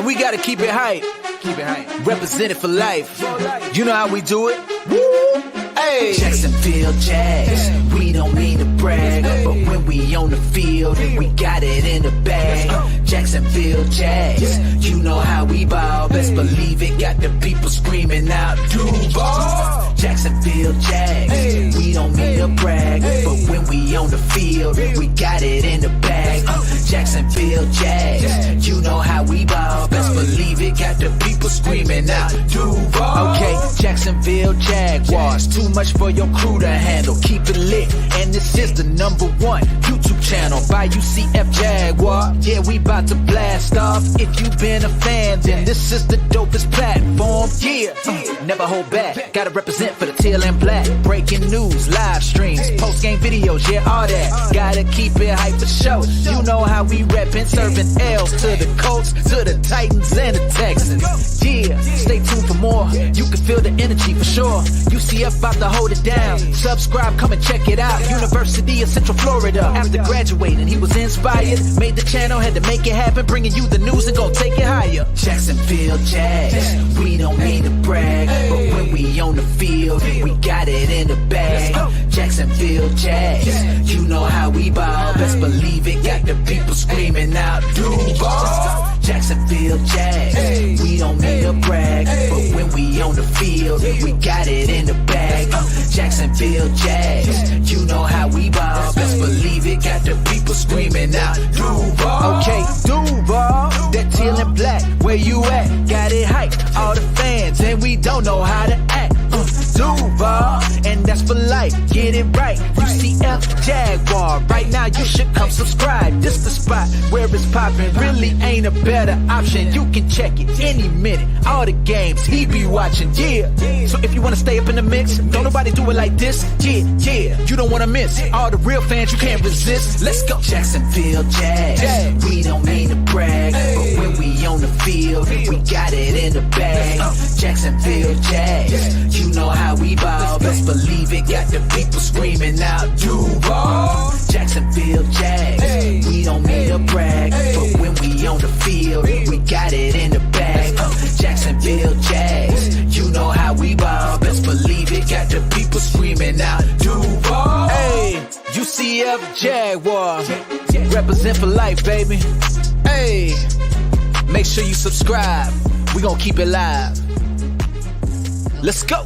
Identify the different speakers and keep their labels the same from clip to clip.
Speaker 1: we gotta keep it hype. Keep it hype. Represent it for life. You know how we do it. Woo! Hey. Jacksonville Jags. We don't mean to brag, but when we on the field, we got it in the bag. Jacksonville Jags. You know how we ball. Best believe it. Got the people screaming out, Duval. Jacksonville Jags. We don't mean to brag, but when we on the field, we got it in the bag. Jacksonville Jags. You know how we ball. Best believe it. Got the people screaming out, Duval. Okay, Jacksonville Jaguars. Too much for your crew to handle. Keep it lit, and this is the #1 YouTube channel by UCF Jaguar. Yeah, we about to blast off. If you been a fan, then this is the dopest platform. Yeah, never hold back. Gotta represent for the teal and black. Breaking news, live streams, post game videos, yeah, all that. Gotta keep it hype for show. You know how we reppin', serving L's to the Colts, to the Titans and the Texans. Yeah, stay tuned for more. You can feel the energy for sure. UCF about to hold it down. Subscribe, come and check it out. University of Central Florida. After graduating, he was inspired. Made the channel, had to make it happen. Bringing you the news and gon' take it higher. Jacksonville Jags. We don't mean to brag, but when we on the field, we got it in the bag. Jacksonville Jags. You know how we ball. Best believe it. Got the people screaming out, Duval. Jacksonville Jags. We don't mean to brag, but when we on the field, we got it in the bag. Jacksonville Jags. You know how we ball. Best believe it. Got the people screaming out, Duval. Okay, Duval. That teal and black. Where you at? Got it hyped. All the fans, and we don't know how to act. Duval, and that's for life. Get it right. UCF Jaguar. Right now you should come subscribe. This the spot where it's poppin'. Really ain't a better option. You can check it any minute. All the games he be watching. Yeah. So if you wanna stay up in the mix, don't nobody do it like this. Yeah. You don't wanna miss all the real fans. You can't resist. Let's go. Jacksonville Jags. We don't mean to brag, but when we on the field, we got it in the bag. Jacksonville Jags. You know how we ball. Best believe it. Got the people screaming out, Duval. Jacksonville Jags. We don't mean to brag, but when we on the field, we got it in the bag. Jacksonville Jags. You know how we ball. Best believe it. Got the people screaming out, Duval. Hey, UCF Jaguar. Represent for life, baby. Hey, make sure you subscribe. We gonna keep it live. Let's go.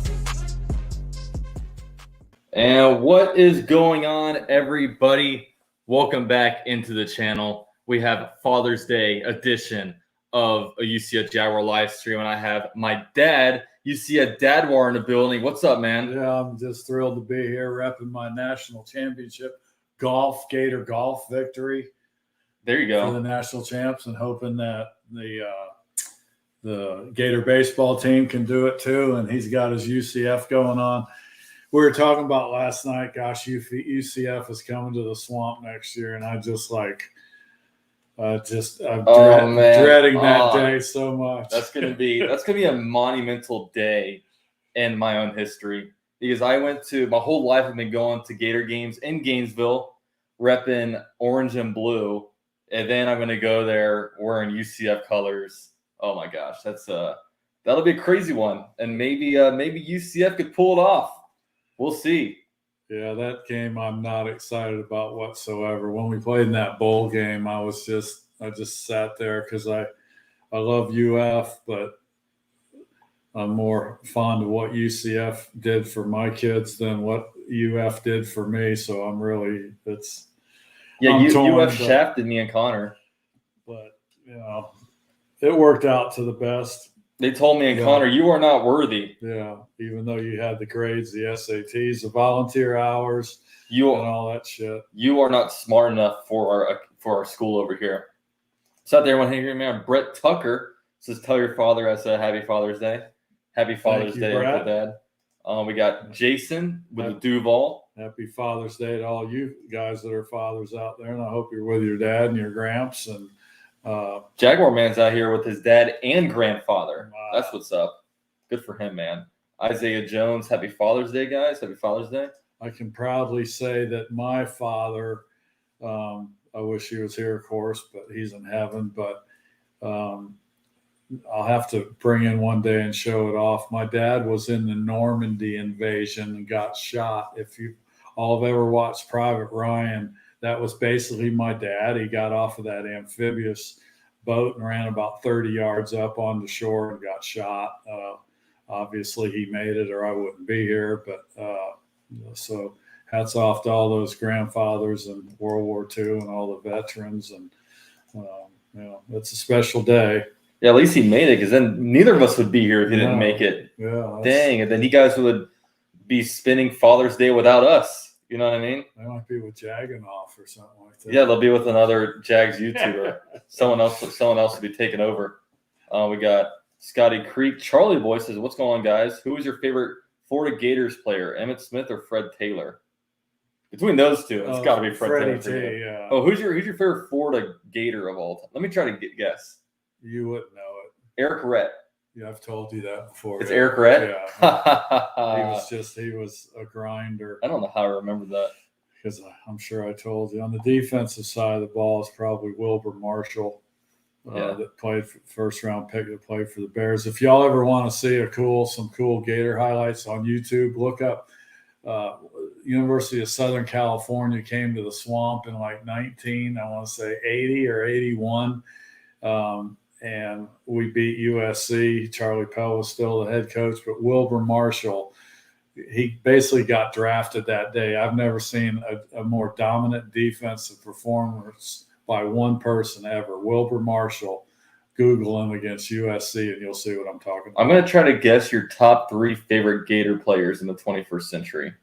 Speaker 2: And what is going on, everybody? Welcome back into the channel. We have Father's Day edition of a UCF Jaguar live stream, and I have my dad, UCF Daduar, in the building. What's up, man?
Speaker 3: Yeah, I'm just thrilled to be here repping my national championship golf, Gator golf victory.
Speaker 2: There you go.
Speaker 3: For the national champs, and hoping that the Gator baseball team can do it too. And he's got his UCF going on. We were talking about last night, gosh, UCF is coming to the swamp next year. And I'm dreading that day so much.
Speaker 2: That's gonna be a monumental day in my own history, because my whole life I've been going to Gator games in Gainesville, repping orange and blue, and then I'm gonna go there wearing UCF colors. Oh my gosh, that'll be a crazy one, and maybe UCF could pull it off. We'll see.
Speaker 3: Yeah, that game I'm not excited about whatsoever. When we played in that bowl game, I just sat there because I love UF, but I'm more fond of what UCF did for my kids than what UF did for me. So
Speaker 2: UF shafted me and Connor,
Speaker 3: but it worked out to the best.
Speaker 2: They told me and Connor, you are not worthy.
Speaker 3: Yeah, even though you had the grades, the SATs, the volunteer hours, and all that shit.
Speaker 2: You are not smart enough for our school over here. So out there, everyone here, man. Brett Tucker says, "Tell your father I said Happy Father's Day. Happy Father's Day, Uncle Dad." We got Jason with the Duval.
Speaker 3: Happy Father's Day to all you guys that are fathers out there, and I hope you're with your dad and your gramps and.
Speaker 2: Jaguar man's out here with his dad and grandfather. Wow. That's what's up. Good for him, man. Isaiah Jones, happy Father's Day, guys. Happy Father's Day.
Speaker 3: I can proudly say that my father, I wish he was here, of course, but he's in heaven. But I'll have to bring in one day and show it off. My dad was in the Normandy invasion and got shot. If you all have ever watched Private Ryan, that was basically my dad. He got off of that amphibious boat and ran about 30 yards up on the shore and got shot. Obviously, he made it, or I wouldn't be here. But so hats off to all those grandfathers in World War II and all the veterans. And it's a special day.
Speaker 2: Yeah, at least he made it, because then neither of us would be here if he didn't make it.
Speaker 3: Yeah.
Speaker 2: Dang, and then you guys would be spending Father's Day without us. You know what I mean?
Speaker 3: They might be with Jagganoff or something like that.
Speaker 2: Yeah, they'll be with another Jags YouTuber. Someone else will be taking over. We got Scotty Creek. Charlie Boy says, "What's going on, guys? Who is your favorite Florida Gators player, Emmitt Smith or Fred Taylor?" Between those two, it's got to be Fred Taylor.
Speaker 3: Yeah.
Speaker 2: Oh, who's your favorite Florida Gator of all time? Let me try to guess.
Speaker 3: You wouldn't know it.
Speaker 2: Eric Rett.
Speaker 3: Yeah, I've told you that before.
Speaker 2: It's Eric Rett?
Speaker 3: Yeah. He was a grinder.
Speaker 2: I don't know how I remember that.
Speaker 3: Because I'm sure I told you. On the defensive side of the ball is probably Wilbur Marshall, that played for first-round pick that played for the Bears. If y'all ever want to see some cool Gator highlights on YouTube, look up University of Southern California came to the Swamp in like 80 or 81. And we beat USC. Charlie Pell was still the head coach, but Wilbur Marshall, he basically got drafted that day. I've never seen a more dominant defensive performance by one person ever. Wilbur Marshall. Google him against USC, and you'll see what I'm talking about.
Speaker 2: I'm going to try to guess your top 3 favorite Gator players in the 21st century.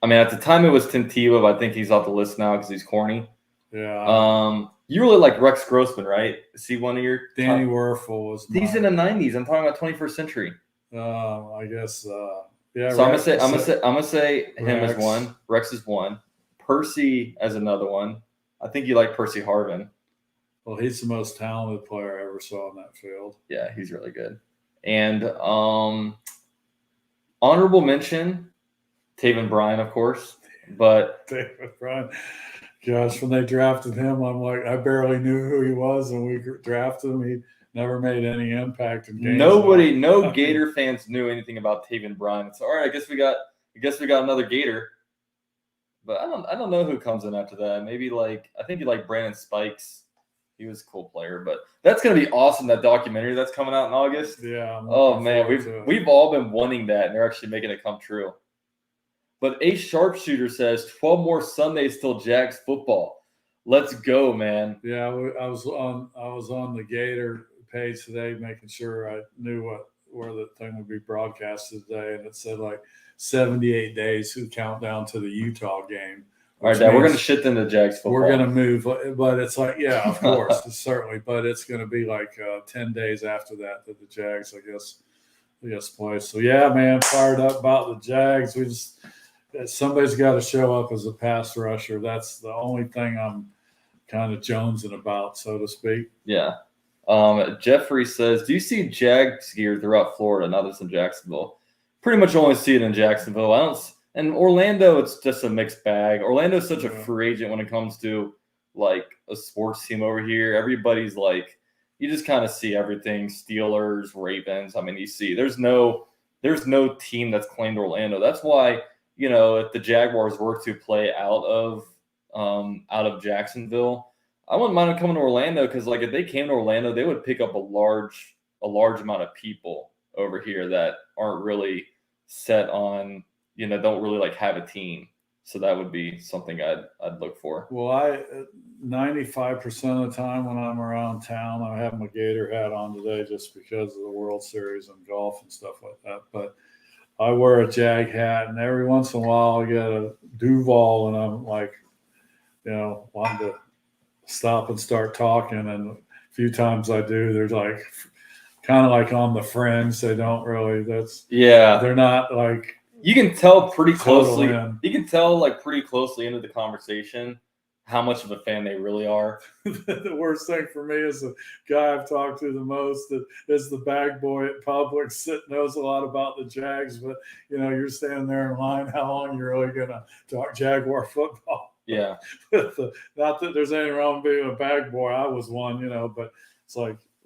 Speaker 2: I mean, at the time it was Tim Tebow, but I think he's off the list now because he's corny.
Speaker 3: Yeah.
Speaker 2: You really like Rex Grossman, right? Is he one of your
Speaker 3: Danny Werfel was
Speaker 2: He's in the 90s. I'm talking about 21st century.
Speaker 3: I guess yeah.
Speaker 2: So I'm gonna say him as one. Rex is one. Percy as another one. I think you like Percy Harvin.
Speaker 3: Well, he's the most talented player I ever saw in that field.
Speaker 2: Yeah, he's really good. And honorable mention, Taven Bryan, of course. But
Speaker 3: Taven Bryan. Gosh, when they drafted him, I'm like, I barely knew who he was, and we drafted him. He never made any impact in games.
Speaker 2: No Gator fans knew anything about Taven Bryan. So all right, I guess we got another Gator. But I don't know who comes in after that. Maybe I think you like Brandon Spikes. He was a cool player, but that's gonna be awesome. That documentary that's coming out in August.
Speaker 3: Yeah.
Speaker 2: Oh man, we've all been wanting that, and they're actually making it come true. But a sharpshooter says 12 more Sundays till Jags football. Let's go, man.
Speaker 3: Yeah, I was on the Gator page today, making sure I knew where the thing would be broadcasted today, and it said 78 days to countdown to the Utah game.
Speaker 2: All right, Dad, we're going to shit into Jags football.
Speaker 3: We're going to move, but it's of course, certainly. But it's going to be 10 days after that the Jags, I guess, play. So, yeah, man, fired up about the Jags. Somebody's got to show up as a pass rusher. That's the only thing I'm kind of jonesing about, so to speak.
Speaker 2: Yeah. Jeffrey says, do you see Jags gear throughout Florida, not just in Jacksonville? Pretty much only see it in Jacksonville. And Orlando, it's just a mixed bag. Orlando's such a free agent when it comes to a sports team over here. Everybody's you just kind of see everything. Steelers, Ravens. I mean, you see there's no team that's claimed Orlando. That's why, if the Jaguars were to play out of Jacksonville, I wouldn't mind them coming to Orlando, because if they came to Orlando, they would pick up a large amount of people over here that aren't really set on, don't really have a team. So that would be something I'd look for.
Speaker 3: Well, 95% of the time when I'm around town, I have my Gator hat on today just because of the World Series and golf and stuff like that. But I wear a Jag hat, and every once in a while I get a Duval, and I'm wanting to stop and start talking. And a few times I do, there's kind of on the fringe. They don't really. They're not
Speaker 2: You can tell pretty closely.
Speaker 3: In.
Speaker 2: You can tell pretty closely into the conversation how much of a fan they really are.
Speaker 3: The worst thing for me is the guy I've talked to the most is the bag boy at Publix that knows a lot about the Jags, but you're standing there in line. How long you're really gonna talk Jaguar football?
Speaker 2: Yeah.
Speaker 3: Not that there's anything wrong with being a bag boy. I was one, but it's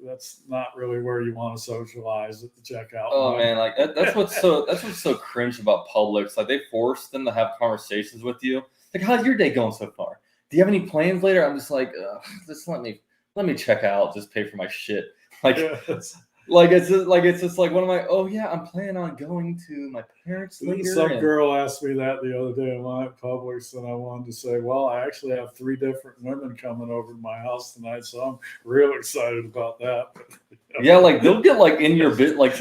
Speaker 3: that's not really where you want to socialize at the checkout.
Speaker 2: Oh
Speaker 3: line.
Speaker 2: man, like that's what's so cringe about Publix. Like they force them to have conversations with you. Like, how's your day going so far? Do you have any plans later? I'm just like, just let me check out. Just pay for my shit. Like,
Speaker 3: Yes.
Speaker 2: it's just like, what am I? Oh yeah, I'm planning on going to my parents later.
Speaker 3: Some girl asked me that the other day. Am I at Publix? And I wanted to say, well, I actually have 3 different women coming over to my house tonight, so I'm real excited about that.
Speaker 2: Yeah, like they'll get like in your bit, like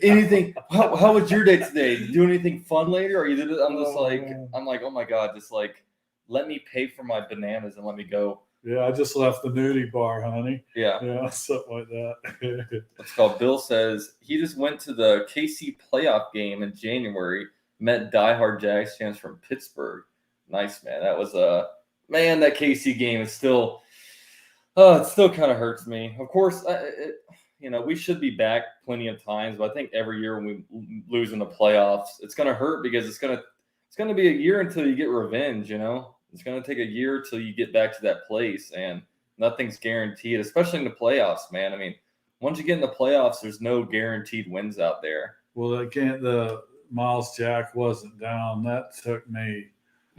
Speaker 2: anything. How was your day today? Did you do anything fun later? Or you did it? I'm like, oh my god, just like let me pay for my bananas and let me go.
Speaker 3: Yeah, I just left the nudie bar, honey.
Speaker 2: Yeah,
Speaker 3: something like that.
Speaker 2: What's called? Bill says he just went to the KC playoff game in January. Met diehard Jags fans from Pittsburgh. Nice, man. That was man. That KC game is still. It still kind of hurts me. Of course, we should be back plenty of times, but I think every year when we lose in the playoffs, it's going to hurt because it's going to be a year until you get revenge. It's going to take a year till you get back to that place, and nothing's guaranteed, especially in the playoffs, man. I mean, once you get in the playoffs, there's no guaranteed wins out there.
Speaker 3: Well, the Miles Jack wasn't down. That took me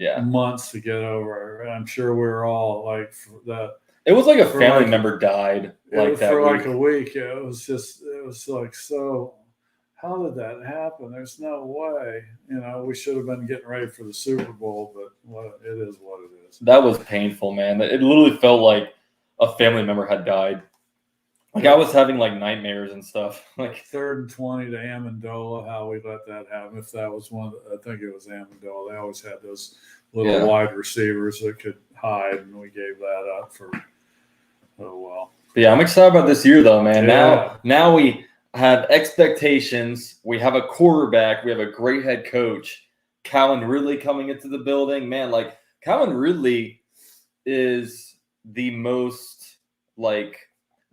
Speaker 2: Yeah.
Speaker 3: months to get over. I'm sure we were all like that.
Speaker 2: It was like a family member died like that
Speaker 3: for
Speaker 2: week.
Speaker 3: like a week. It was like, so how did that happen? There's no way. We should have been getting ready for the Super Bowl, but it is what it is.
Speaker 2: That was painful, man. It literally felt like a family member had died. Like I was having like nightmares and stuff. Like
Speaker 3: 3rd and 20 to Amendola, how we let that happen. If that was one, I think it was Amendola. They always had those little wide receivers that could hide, and we gave that up for, oh well.
Speaker 2: But yeah, I'm excited about this year though, man.
Speaker 3: Yeah.
Speaker 2: Now we have expectations. We have a quarterback. We have a great head coach. Calvin Ridley coming into the building. Man, like Calvin Ridley is the most like,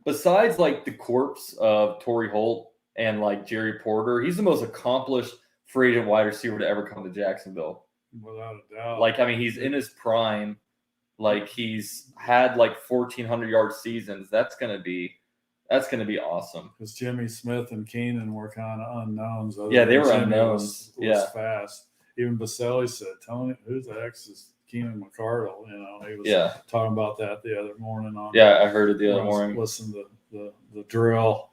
Speaker 2: besides like the corpse of Torrey Holt and like Jerry Porter, he's the most accomplished free agent wide receiver to ever come to Jacksonville.
Speaker 3: Without a doubt.
Speaker 2: Like, I mean, he's in his prime. Like he's had like 1,400-yard seasons. That's gonna be awesome.
Speaker 3: Because Jimmy Smith and Keenan were kind of unknowns.
Speaker 2: Yeah, they were
Speaker 3: Jimmy
Speaker 2: unknowns.
Speaker 3: Was fast. Even Baselli said, "Tony, who's the X is Keenan McCardle?" He was talking about that the other morning.
Speaker 2: I heard it the other morning.
Speaker 3: Listen to the drill.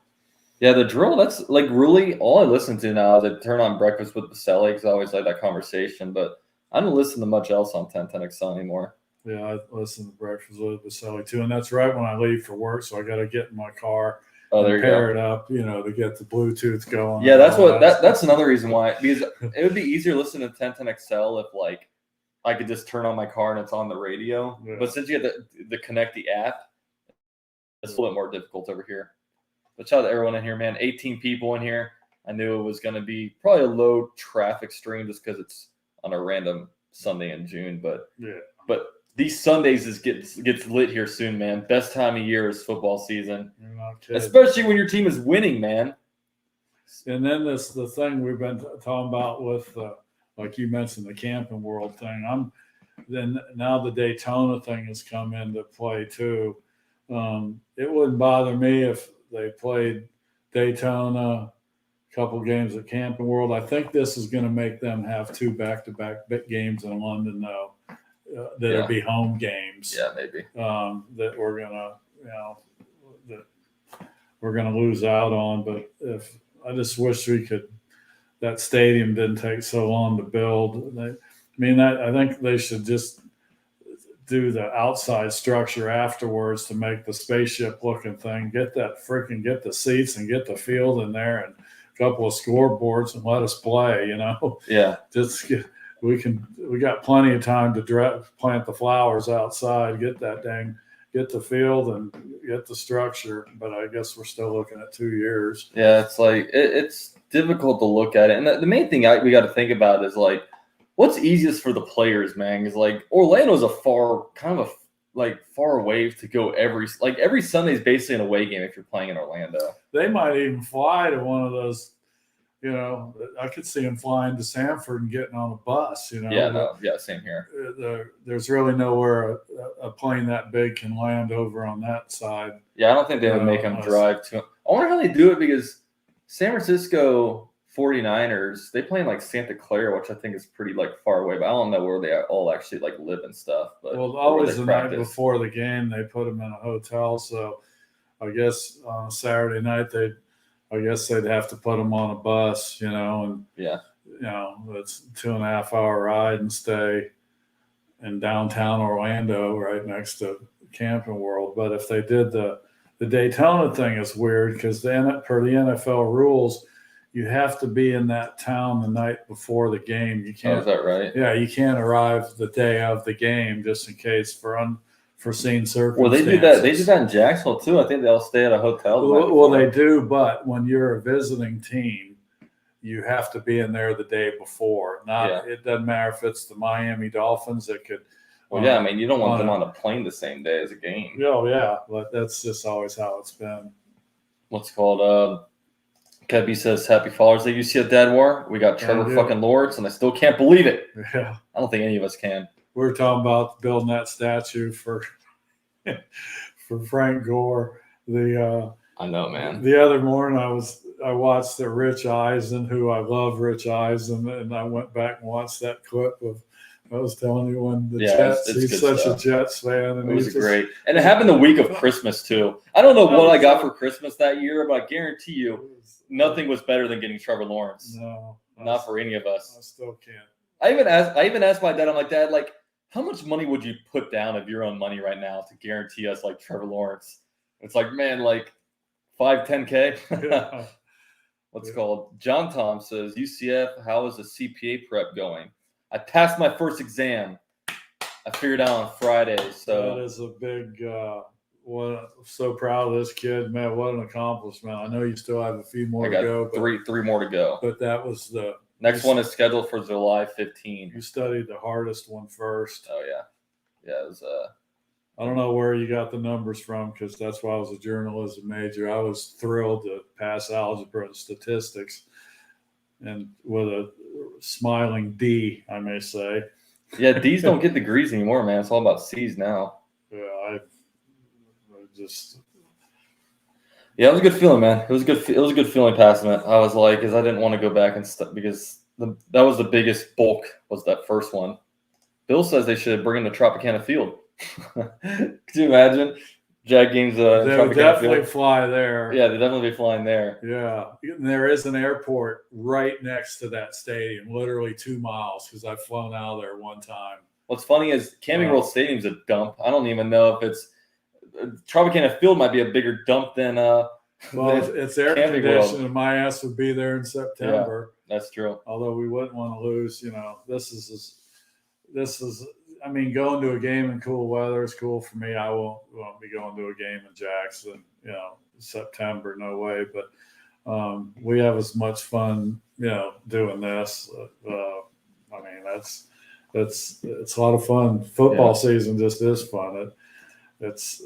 Speaker 2: Yeah, the drill. That's like really all I listen to now. Is I turn on Breakfast with Baselli because I always like that conversation. But I don't listen to much else on 1010XL anymore.
Speaker 3: Yeah, I listen to Breakfast with Baselli too, and that's right when I leave for work. So I got to get in my car. And pair it up, to get the Bluetooth going.
Speaker 2: Yeah, that's another reason why, because it would be easier listening to 1010XL if like I could just turn on my car and it's on the radio. Yeah. But since you have the connect the app, it's a little bit more difficult over here. But shout out to everyone in here, man. 18 people in here. I knew it was going to be probably a low traffic stream just because it's on a random Sunday in June. But these Sundays gets lit here soon, man. Best time of year is football season, especially when your team is winning, man.
Speaker 3: And then the thing we've been talking about with, like you mentioned, the Camping World thing. Then now the Daytona thing has come into play too. It wouldn't bother me if they played Daytona, a couple games at Camping World. I think this is going to make them have 2 back-to-back big games in London, though. That'll be home games.
Speaker 2: Yeah, maybe.
Speaker 3: That we're gonna lose out on. But if I just wish that stadium didn't take so long to build. I think they should just do the outside structure afterwards to make the spaceship looking thing. Get the seats and get the field in there and a couple of scoreboards and let us play.
Speaker 2: Yeah.
Speaker 3: We got plenty of time to plant the flowers outside, get the field and get the structure. But I guess we're still looking at 2 years.
Speaker 2: Yeah, it's like it's difficult to look at it. And the main thing we got to think about is like, what's easiest for the players, man? Is like Orlando's a far away to go every Sunday is basically an away game if you're playing in Orlando.
Speaker 3: They might even fly to one of those. You know, I could see him flying to Sanford and getting on a bus. You know,
Speaker 2: Yeah, same here.
Speaker 3: There's really nowhere a plane that big can land over on that side.
Speaker 2: Yeah, I don't think they would make him drive to. I wonder how they do it because San Francisco 49ers, they play in like Santa Clara, which I think is pretty like far away, but I don't know where they all actually like live and stuff. But
Speaker 3: always the night before the game, they put them in a hotel. So I guess on Saturday night, they'd have to put them on a bus, you know, and you know, it's a 2.5 hour ride and stay in downtown Orlando right next to Camping World. But if they did the Daytona thing, is weird because per the NFL rules, you have to be in that town the night before the game. You can't.
Speaker 2: Oh, is that right?
Speaker 3: Yeah, you can't arrive the day of the game just in case for unforeseen circumstances.
Speaker 2: Well, they do that. They do that in Jacksonville too. I think they'll stay at a hotel.
Speaker 3: Well, they do, but when you're a visiting team, you have to be in there the day before. It doesn't matter if it's the Miami Dolphins that could.
Speaker 2: Well, I mean, you don't want them on a plane the same day as a game.
Speaker 3: Oh, yeah, but that's just always how it's been.
Speaker 2: What's it called? Kevby says, "Happy Father's Day, UCF Daduar. We got Trevor fucking Lawrence, and I still can't believe it."
Speaker 3: Yeah,
Speaker 2: I don't think any of us can.
Speaker 3: We were talking about building that statue for Frank Gore.
Speaker 2: I know, man.
Speaker 3: The other morning, I watched the Rich Eisen, who I love, Rich Eisen, and I went back and watched that clip of. I was telling you when the Jets. He's such a Jets fan, and
Speaker 2: it was great. And it happened the week of Christmas too. I don't know what I got for Christmas that year, but I guarantee you, nothing was better than getting Trevor Lawrence.
Speaker 3: No,
Speaker 2: not for any of us.
Speaker 3: I still can't.
Speaker 2: I even asked my dad. I'm like, Dad, like, how much money would you put down of your own money right now to guarantee us like Trevor Lawrence? It's like, man, like 5-10K.
Speaker 3: Yeah.
Speaker 2: What's it called? John Tom says, UCF, how is the CPA prep going? I passed my first exam. I figured out on Friday. So
Speaker 3: that is a big. I'm so proud of this kid, man. What an accomplishment! I know you still have a few more to go.
Speaker 2: Three more to go.
Speaker 3: But that was the
Speaker 2: next one is scheduled for July 15.
Speaker 3: You studied the hardest one first.
Speaker 2: Oh yeah. It was.
Speaker 3: I don't know where you got the numbers from because that's why I was a journalism major. I was thrilled to pass algebra and statistics, and with a smiling D, I may say.
Speaker 2: Yeah, D's don't get degrees anymore, man. It's all about C's now.
Speaker 3: Yeah, I just.
Speaker 2: Yeah, it was a good feeling, man. It was a good feeling passing it. I was like, because I didn't want to go back and because that was the biggest bulk was that first one. Bill says they should bring in the Tropicana Field. Could you imagine? Jag games.
Speaker 3: They would definitely fly there.
Speaker 2: Yeah, they'd definitely be flying there.
Speaker 3: Yeah, and there is an airport right next to that stadium, literally 2 miles. Because I've flown out of there one time.
Speaker 2: What's funny is Camping World Stadium's a dump. I don't even know if it's Tropicana Field might be a bigger dump than.
Speaker 3: Well, it's air conditioned, and my ass would be there in September.
Speaker 2: Yeah, that's true.
Speaker 3: Although we wouldn't want to lose. You know, this is. I mean, going to a game in cool weather is cool for me. I won't be going to a game in Jackson, you know, September, no way. But we have as much fun, you know, doing this. I mean, it's a lot of fun. Football season just is fun. It's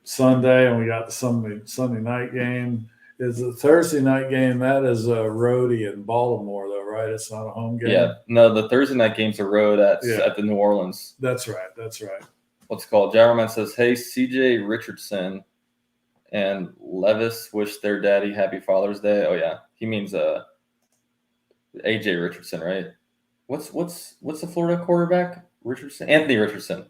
Speaker 3: Sunday, and we got the Sunday night game. It's a Thursday night game. That is a roadie in Baltimore, though, right? It's not a home game.
Speaker 2: Yeah, no, the Thursday night game's a road at the New Orleans.
Speaker 3: That's right.
Speaker 2: What's it called? Jaguar says, "Hey, CJ Richardson and Levis wish their daddy happy Father's Day." Oh yeah, he means AJ Richardson, right? What's the Florida quarterback? Anthony Richardson.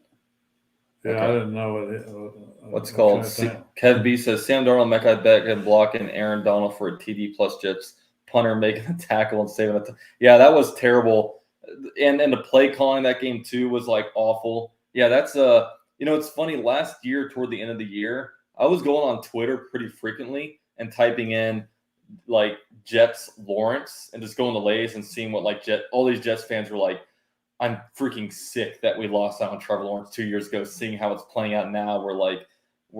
Speaker 3: Yeah, okay. I didn't know
Speaker 2: what's called. Kev B says Sam Darnold, Mekhi Beckham blocking Aaron Donald for a TD plus Jets punter making a tackle and saving it. Yeah, that was terrible. And the play calling that game too was like awful. Yeah, that's it's funny. Last year toward the end of the year, I was going on Twitter pretty frequently and typing in like Jets Lawrence and just going to Lays and seeing what like all these Jets fans were like. I'm freaking sick that we lost out on Trevor Lawrence 2 years ago, seeing how it's playing out now. We're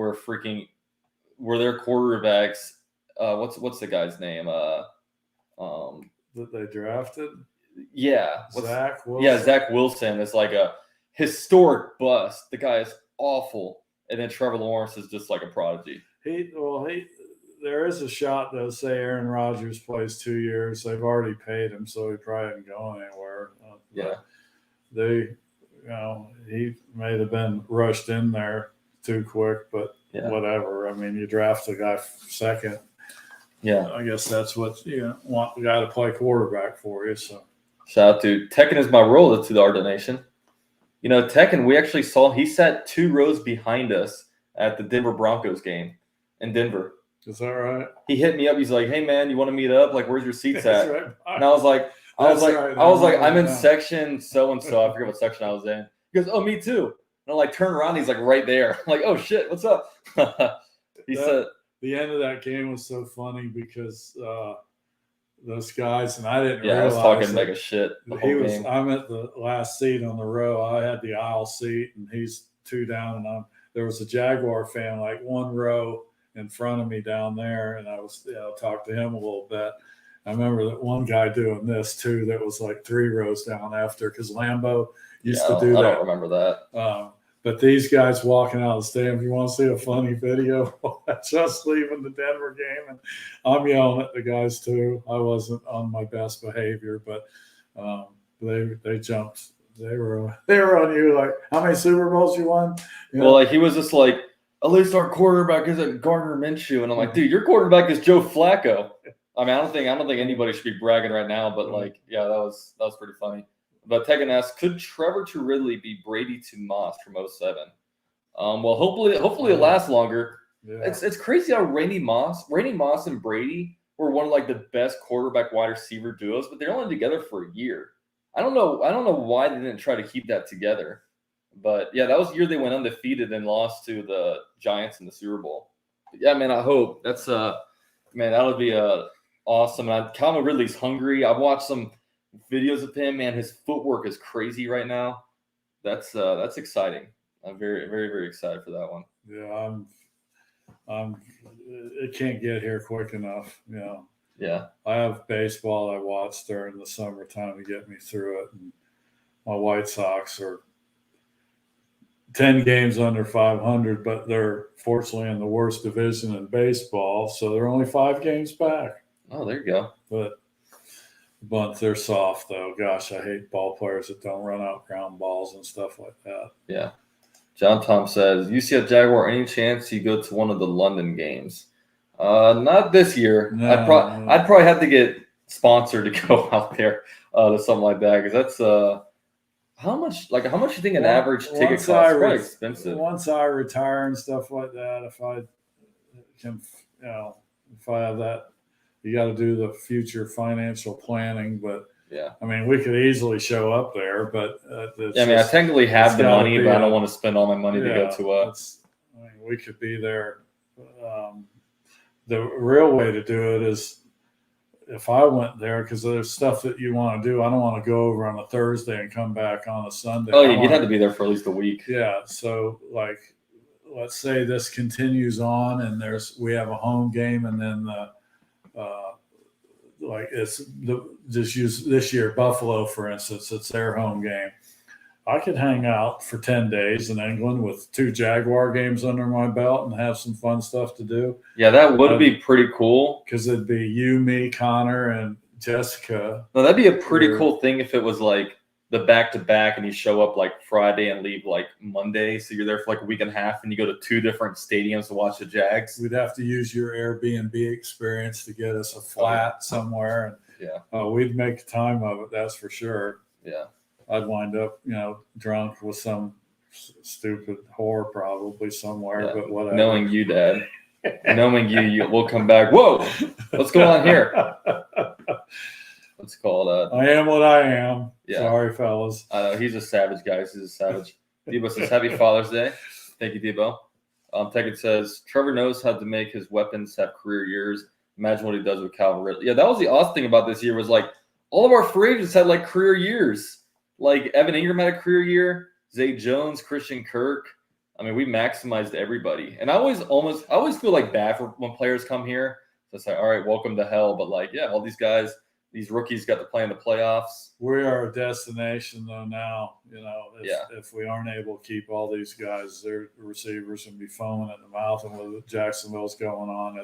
Speaker 2: their quarterbacks. What's the guy's name?
Speaker 3: That they drafted?
Speaker 2: Yeah.
Speaker 3: Zach Wilson.
Speaker 2: Yeah, Zach Wilson is like a historic bust. The guy is awful. And then Trevor Lawrence is just like a prodigy.
Speaker 3: there is a shot though. Say Aaron Rodgers plays 2 years, they've already paid him, so he probably isn't going anywhere.
Speaker 2: Yeah.
Speaker 3: They, he may have been rushed in there too quick, but whatever. I mean, you draft a guy second.
Speaker 2: Yeah.
Speaker 3: I guess that's what you want the guy to play quarterback for you. So
Speaker 2: shout out to Tekken is my role to the Art Nation. Tekken, we actually saw he sat 2 rows behind us at the Denver Broncos game in Denver.
Speaker 3: Is that right?
Speaker 2: He hit me up. He's like, "Hey man, you want to meet up? Like, where's your seats at?"
Speaker 3: Right.
Speaker 2: And I was like,
Speaker 3: Right.
Speaker 2: I'm in section so and so. I forget what section I was in. He goes, "Oh, me too." And I like turn around. He's like right there. I'm like, "Oh shit, what's up?" He said
Speaker 3: the end of that game was so funny because those guys, and I didn't realize.
Speaker 2: I was talking mega shit.
Speaker 3: I'm at the last seat on the row. I had the aisle seat, and he's 2 down, and there was a Jaguar fan like 1 row in front of me down there, and I was talked to him a little bit. I remember that one guy doing this too. That was like 3 rows down after, because Lambeau used to do that.
Speaker 2: I don't remember that.
Speaker 3: But these guys walking out of the stadium, you want to see a funny video? Just leaving the Denver game, and I'm yelling at the guys too. I wasn't on my best behavior, but they jumped. They were on you like, how many Super Bowls you won?
Speaker 2: Well, like he was just like, at least our quarterback isn't Gardner Minshew, and I'm like, dude, your quarterback is Joe Flacco. I mean, I don't think anybody should be bragging right now, but like, yeah, that was pretty funny. But Tegan asks, could Trevor to Ridley be Brady to Moss from 07? Well, hopefully it lasts longer. Yeah. It's crazy how Randy Moss and Brady were one of like the best quarterback wide receiver duos, but they're only together for a year. I don't know why they didn't try to keep that together. But yeah, that was the year they went undefeated and lost to the Giants in the Super Bowl. But yeah, man, I hope that's that'll be awesome. And Calvin Ridley's hungry. I've watched some videos of him, man. His footwork is crazy right now. That's exciting. I'm very, very, very excited for that one.
Speaker 3: Yeah, it can't get here quick enough.
Speaker 2: Yeah.
Speaker 3: I have baseball I watch during the summertime to get me through it, and my White Sox are 10 games under 500, but they're fortunately in the worst division in baseball, so they're only 5 games back.
Speaker 2: Oh, there you go.
Speaker 3: But they're soft, though. Gosh, I hate ball players that don't run out ground balls and stuff like that.
Speaker 2: Yeah. John Tom says, UCF Jaguar, any chance you go to one of the London games? Not this year.
Speaker 3: No,
Speaker 2: I'd probably have to get sponsored to go out there to something like that, because that's how much do you think an average ticket costs? Probably expensive.
Speaker 3: Once I retire and stuff like that, if I can, if I have that. You got to do the future financial planning, but
Speaker 2: yeah,
Speaker 3: I mean, we could easily show up there, but
Speaker 2: I technically have the money, but I don't want to spend all my money to go to
Speaker 3: we could be there. The real way to do it is if I went there, because there's stuff that you want to do. I don't want to go over on a Thursday and come back on a Sunday.
Speaker 2: Oh, yeah, you'd have to be there for at least a week.
Speaker 3: Yeah, so like, let's say this continues on, and we have a home game, and then just use this year Buffalo for instance, it's their home game. I could hang out for 10 days in England with 2 Jaguar games under my belt and have some fun stuff to do.
Speaker 2: Yeah, that would be pretty cool,
Speaker 3: because it'd be you, me, Connor, and Jessica.
Speaker 2: No, that'd be a pretty cool thing if it was like the back-to-back and you show up like Friday and leave like Monday. So you're there for like a week and a half and you go to 2 different stadiums to watch the Jags.
Speaker 3: We'd have to use your Airbnb experience to get us a flat somewhere. And we'd make time of it. That's for sure.
Speaker 2: Yeah.
Speaker 3: I'd wind up, drunk with some stupid whore probably somewhere, but whatever.
Speaker 2: Knowing you, Dad. Knowing you, we'll come back. Whoa, what's going on here? What's called?
Speaker 3: I am what I am.
Speaker 2: Yeah.
Speaker 3: Sorry, fellas.
Speaker 2: I know he's a savage, guys. He's a savage. Debo says, "Happy Father's Day." Thank you, Debo. Tekken says, "Trevor knows how to make his weapons have career years. Imagine what he does with Calvin Ridley." Yeah, that was the awesome thing about this year was like all of our free agents had like career years. Like Evan Ingram had a career year. Zay Jones, Christian Kirk. I mean, we maximized everybody. And I always feel like bad for when players come here. So it's like, all right, welcome to hell. But like, yeah, all these guys these rookies got to play in the playoffs.
Speaker 3: We are a destination, though, now. If we aren't able to keep all these guys, their receivers, and be foaming at the mouth, and with Jacksonville's going on,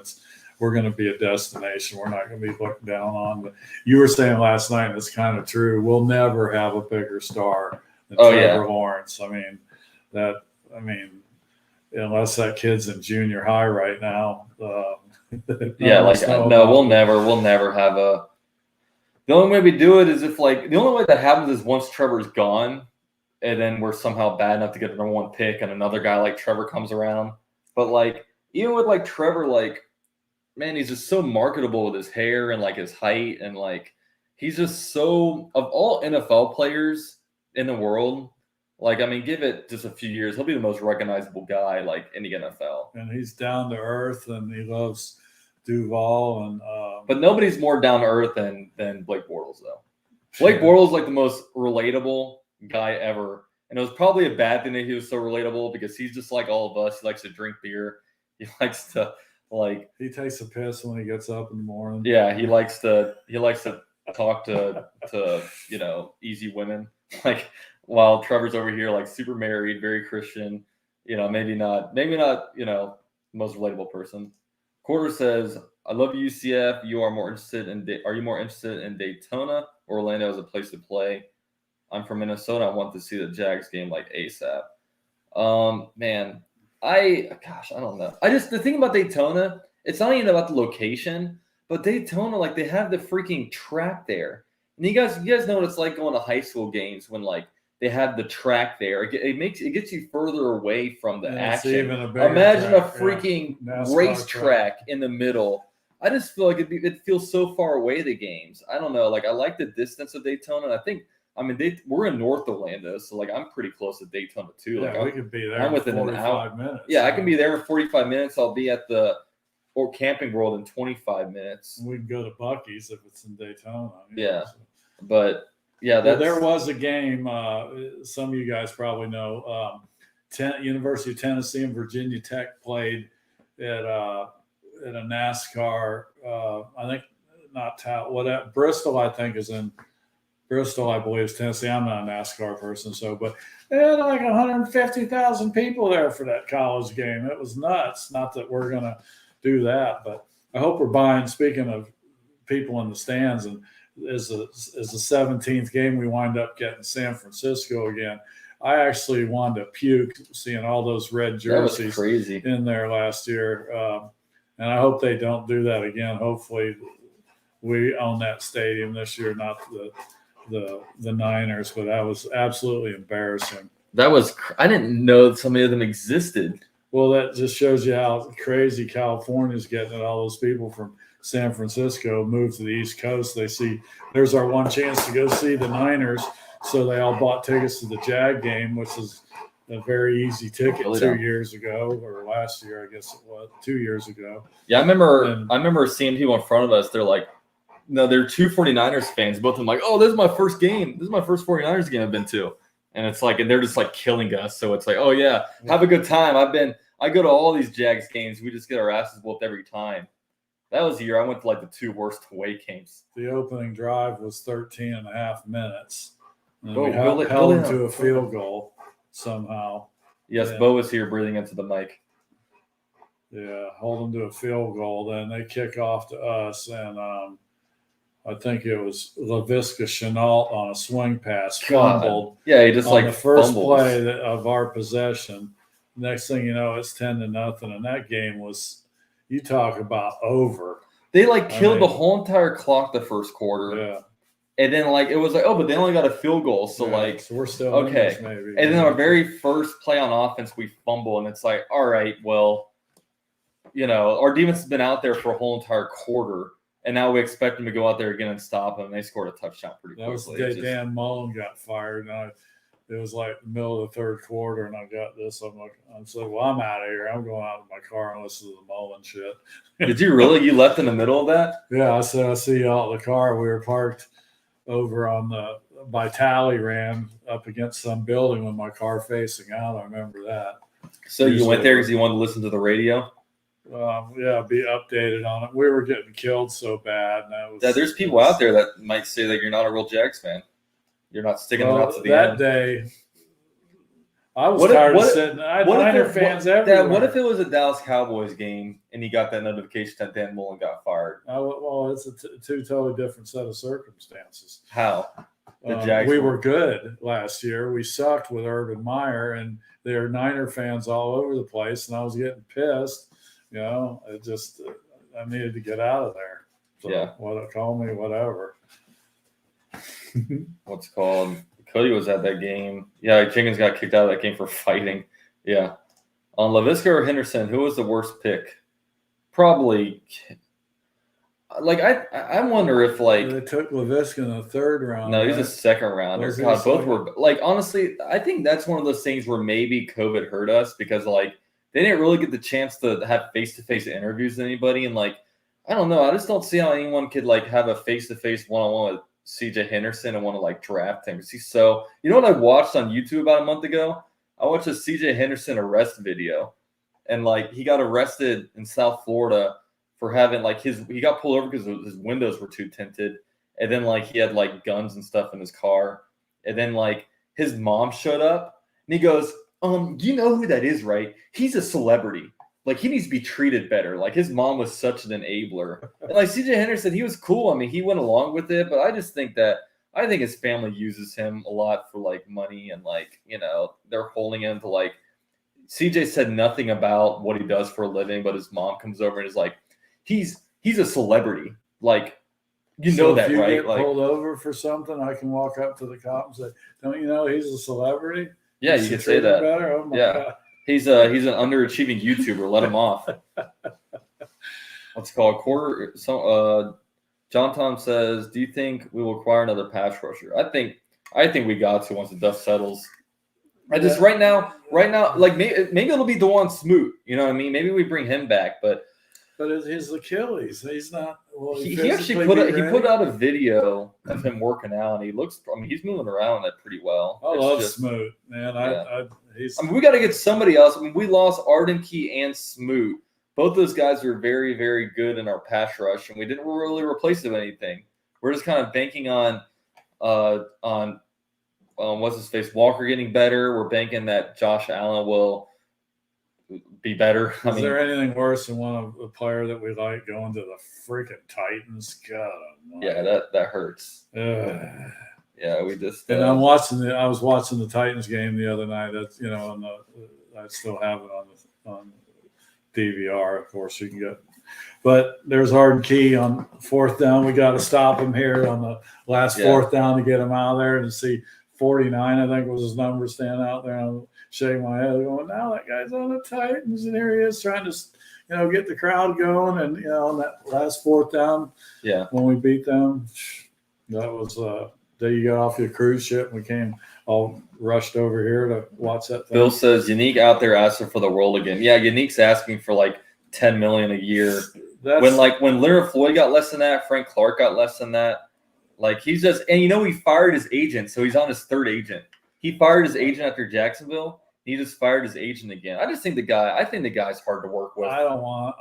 Speaker 3: we're going to be a destination. We're not going to be looked down on. But you were saying last night, and it's kind of true, we'll never have a bigger star than Trevor Lawrence. Unless that kid's in junior high right now.
Speaker 2: We'll never have a. The only way we do it is if the only way that happens is once Trevor's gone, and then we're somehow bad enough to get the number 1 pick, and another guy like Trevor comes around. But even with Trevor, man, he's just so marketable with his hair and his height, and he's just so, of all NFL players in the world. Give it just a few years, he'll be the most recognizable guy in the NFL.
Speaker 3: And he's down to earth, and he loves Duval. And
Speaker 2: but nobody's more down to earth than Blake Bortles, though. Blake Bortles is the most relatable guy ever, and it was probably a bad thing that he was so relatable because he's just like all of us. He likes to drink beer. He likes to
Speaker 3: He takes a piss when he gets up in the morning.
Speaker 2: Yeah, he likes to talk to easy women While Trevor's over here, super married, very Christian, maybe not, most relatable person. Quarter says, "I love UCF. Are you more interested in Daytona or Orlando as a place to play? I'm from Minnesota. I want to see the Jags game ASAP." Man, I don't know. The thing about Daytona, it's not even about the location, but Daytona, they have the freaking track there. And you guys know what it's like going to high school games when they have the track there. It gets you further away from the action. Imagine a freaking racetrack in the middle. I just feel it feels so far away, the games. I don't know. I like the distance of Daytona. And we're in North Orlando, so I'm pretty close to Daytona too.
Speaker 3: We could be there.
Speaker 2: I'm within an hour.
Speaker 3: 45 minutes.
Speaker 2: Yeah, I can be there in 45 minutes. I'll be at the Camping World in 25 minutes.
Speaker 3: We can go to Buc-ee's if it's in Daytona.
Speaker 2: But yeah,
Speaker 3: there was a game. Some of you guys probably know. University of Tennessee and Virginia Tech played at a NASCAR. I think Bristol. I think is in Bristol. I believe is Tennessee. I'm not a NASCAR person, but they had 150,000 people there for that college game. It was nuts. Not that we're gonna do that, but I hope we're buying. Speaking of people in the stands, and as the 17th game, we wind up getting San Francisco again. I actually wanted to puke seeing all those red jerseys in there last year, and I hope they don't do that again. Hopefully, we own that stadium this year, not the Niners. But that was absolutely embarrassing.
Speaker 2: I didn't know that so many of them existed.
Speaker 3: Well, that just shows you how crazy California's getting at all those people from San Francisco move to the East Coast. They see there's our one chance to go see the Niners. So they all bought tickets to the Jag game, which is a very easy ticket 2 years ago, or last year, I guess it was 2 years ago.
Speaker 2: Yeah, I remember seeing people in front of us. They're they're two 49ers fans. Both of them oh, this is my first game. This is my first 49ers game I've been to. And it's and they're just killing us. So it's oh yeah, have a good time. I go to all these Jags games. We just get our asses whooped every time. That was the year I went to the two worst away games.
Speaker 3: The opening drive was 13 and a half minutes. And we held them to a field goal somehow.
Speaker 2: Yes, Bo was here breathing into the mic.
Speaker 3: Yeah, hold them to a field goal. Then they kick off to us, and I think it was Laviska Chenault on a swing pass, fumbled.
Speaker 2: Yeah, he just
Speaker 3: on the first
Speaker 2: fumbles.
Speaker 3: play of our possession. Next thing you know, it's 10-0, and that game was. You talk about over.
Speaker 2: They killed the whole entire clock the first quarter.
Speaker 3: Yeah.
Speaker 2: And then it was but they only got a field goal. So
Speaker 3: so we're still
Speaker 2: okay.
Speaker 3: In this maybe.
Speaker 2: And then our very first play on offense, we fumble, and it's all right, well, our defense has been out there for a whole entire quarter, and now we expect them to go out there again and stop them. And they scored a touchdown pretty quickly.
Speaker 3: That was the day Dan Mullen got fired. And it was the middle of the third quarter, and I got this. I said, well, I'm out of here. I'm going out in my car and listen to the Mullen shit.
Speaker 2: Did you really? You left in the middle of that?
Speaker 3: Yeah, I said, I see you out in the car. We were parked over by Talleyrand up against some building with my car facing out. I remember that.
Speaker 2: So you went there because you wanted to listen to the radio?
Speaker 3: be updated on it. We were getting killed so bad. And
Speaker 2: there's people out there that might say that you're not a real Jags fan. You're not sticking it out to the end.
Speaker 3: That day, I was tired of sitting. I had Niner fans everywhere.
Speaker 2: What if it was a Dallas Cowboys game and he got that notification that Dan Mullen got fired?
Speaker 3: Well, it's two totally different set of circumstances.
Speaker 2: How? The Jags
Speaker 3: we were good last year. We sucked with Urban Meyer, and there are Niner fans all over the place, and I was getting pissed. It just I needed to get out of there. So call me whatever.
Speaker 2: What's called? Cody was at that game. Yeah, Jenkins got kicked out of that game for fighting. Yeah. On LaVisca or Henderson, who was the worst pick? Probably. Like I wonder if
Speaker 3: they took LaVisca in the third round.
Speaker 2: No, he's a second rounder. God, both were like honestly. I think that's one of those things where maybe COVID hurt us because they didn't really get the chance to have face-to-face interviews with anybody, and I don't know. I just don't see how anyone could have a face-to-face one-on-one with CJ Henderson and want to draft him. He's so. You know what I watched on YouTube about a month ago? I watched a CJ Henderson arrest video, and he got arrested in South Florida for having he got pulled over because his windows were too tinted, and then he had guns and stuff in his car, and then his mom showed up and he goes, you know who that is, right? He's a celebrity. He needs to be treated better. His mom was such an enabler. And CJ Henderson, he was cool. I mean, he went along with it, but I just think his family uses him a lot for money and they're holding him to CJ said nothing about what he does for a living, but his mom comes over and is he's a celebrity.
Speaker 3: So
Speaker 2: that,
Speaker 3: if you
Speaker 2: right?
Speaker 3: Get pulled over for something, I can walk up to the cop and say, "Don't you know he's a celebrity?"
Speaker 2: Yeah, you can say that.
Speaker 3: Better? Oh my God.
Speaker 2: He's an underachieving YouTuber. Let him off. What's it called? John Tom says, "Do you think we will acquire another pass rusher?" I think we got to once the dust settles. I just right now, maybe it'll be DeJuan Smoot. You know what I mean? Maybe we bring him back, but
Speaker 3: it's his Achilles. He's not. Well,
Speaker 2: he actually put out a video of him working out, and he looks. I mean, he's moving around that pretty well.
Speaker 3: I love Smoot, man.
Speaker 2: We got to get somebody else. I mean, we lost Arden Key and Smoot. Both those guys were very, very good in our pass rush, and we didn't really replace them with anything. We're just kind of banking on what's his face, Walker getting better. We're banking that Josh Allen will be better.
Speaker 3: Is there anything worse than a player that we like going to the freaking Titans? God,
Speaker 2: yeah, that hurts. Yeah, we just.
Speaker 3: And I was watching the Titans game the other night. That's I still have it on DVR. Of course, you can get. But there's Arden Key on fourth down. We got to stop him here on the last fourth down to get him out of there and see 49. I think was his number standing out there. I'm shaking my head, going, "Now that guy's on the Titans, and here he is trying to, get the crowd going." And on that last fourth down, when we beat them, that was day you got off your cruise ship. And we came all rushed over here to watch that thing.
Speaker 2: Bill says Unique out there asking for the world again. Yeah, Unique's asking for $10 million a year. When Leonard Floyd got less than that, Frank Clark got less than that. He's just, and he fired his agent, so he's on his third agent. He fired his agent after Jacksonville. He just fired his agent again. I think the guy's hard to work with.
Speaker 3: I don't want